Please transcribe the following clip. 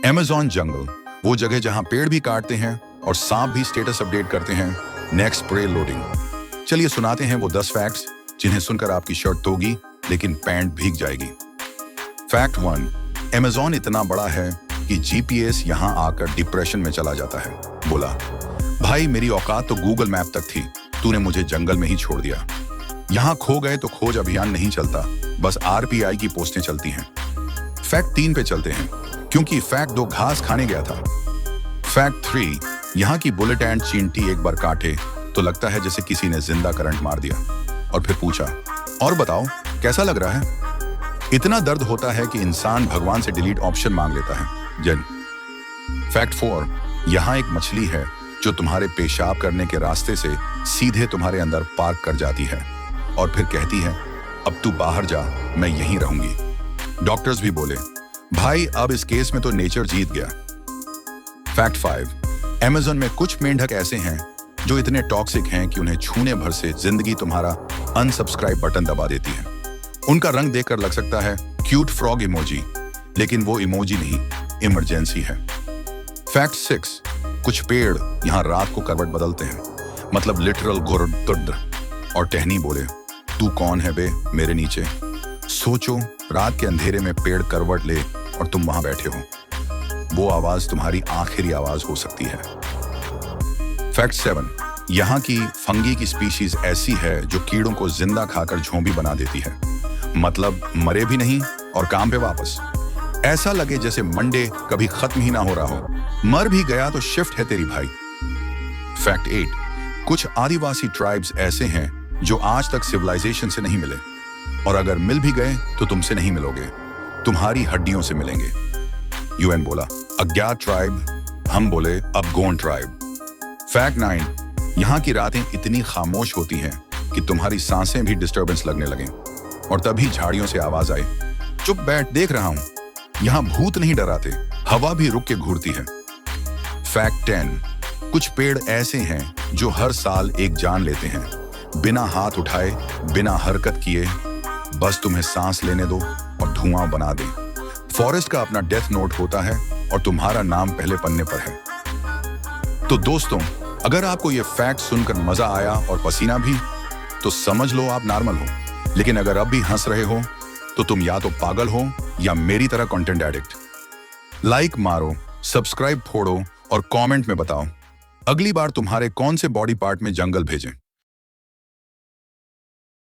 Amazon जंगल, वो जगह जहां पेड़ भी काटते हैं और सांप भी स्टेटस अपडेट करते हैं। Next preloading. चलिए सुनाते हैं वो 10 फैक्ट्स जिन्हें सुनकर आपकी शर्ट धोगी लेकिन पैंट भीग जाएगी। फैक्ट 1, अमेज़न इतना बड़ा है कि जीपीएस यहां आकर डिप्रेशन में चला जाता है। बोला, भाई मेरी औकात तो गूगल मैप तक थी, तूने मुझे जंगल में ही छोड़ दिया। यहां खो गए तो खोज अभियान नहीं चलता, बस आरपीआई की पोस्टें चलती हैं। फैक्ट 3 पे चलते हैं, क्योंकि फैक्ट 2 घास खाने गया था। फैक्ट 3, यहाँ की बुलेट एंड चींटी एक बार काटे तो लगता है जैसे किसी ने जिंदा करंट मार दिया और फिर पूछा, और बताओ कैसा लग रहा है? इतना दर्द होता है कि इंसान भगवान से डिलीट ऑप्शन मांग लेता है। जन। फैक्ट 4, यहाँ एक मछली है जो तुम्हारे पेशाब करने के रास्ते से सीधे तुम्हारे अंदर पार्क कर जाती है और फिर कहती है, अब तू बाहर जा, मैं यहीं रहूंगी। डॉक्टर्स भी बोले, भाई अब इस केस में तो नेचर जीत गया। फैक्ट 5, अमेज़न में कुछ मेंढक ऐसे हैं जो इतने टॉक्सिक हैं कि उन्हें छूने भर से जिंदगी तुम्हारा अनसब्सक्राइब बटन दबा देती है। उनका रंग देखकर लग सकता है क्यूट फ्रॉग इमोजी, लेकिन वो इमोजी नहीं, इमरजेंसी है। फैक्ट 6, कुछ पेड़ यहाँ रात को करवट बदलते हैं, मतलब लिटरल गुर्द। और टहनी बोले, तू कौन है बे मेरे नीचे? सोचो, रात के अंधेरे में पेड़ करवट ले और तुम वहां बैठे हो। वो आवाज तुम्हारी आखिरी आवाज हो सकती है। फैक्ट 7, यहाँ की फंगी की स्पीशीज ऐसी है जो कीड़ों को जिंदा खाकर झोंबी बना देती है, मतलब मरे भी नहीं और काम पे वापस। ऐसा लगे जैसे मंडे कभी खत्म ही ना हो रहा हो। मर भी गया तो शिफ्ट है तेरी भाई। फैक्ट 8, कुछ आदिवासी ट्राइब्स ऐसे हैं जो आज तक सिविलाइजेशन से नहीं मिले, और अगर मिल भी गए तो तुमसे नहीं मिलोगे, तुम्हारी हड्डियों से मिलेंगे। यूएन बोला, अज्ञात ट्राइब, हम बोले अब गोंड ट्राइब। फैक्ट 9, यहाँ की रातें इतनी खामोश होती हैं कि तुम्हारी सांसें भी डिस्टर्बेंस लगने लगें, और तभी झाड़ियों से आवाज आए, चुप बैठ देख रहा हूं। यहाँ भूत नहीं डराते, हवा भी रुक के घूरती है। फैक्ट 10, कुछ पेड़ ऐसे हैं जो हर साल एक जान लेते हैं, बिना हाथ उठाए, बिना हरकत किए, बस तुम्हें सांस लेने दो और धुआं बना दे। फॉरेस्ट का अपना डेथ नोट होता है और तुम्हारा नाम पहले पन्ने पर है। तो दोस्तों, अगर आपको ये फैक्ट सुनकर मजा आया और पसीना भी, तो समझ लो आप नॉर्मल हो। लेकिन अगर अब भी हंस रहे हो तो तुम या तो पागल हो या मेरी तरह कंटेंट एडिक्ट। लाइक मारो, सब्सक्राइब फोड़ो और कमेंट में बताओ अगली बार तुम्हारे कौन से बॉडी पार्ट में जंगल भेजें।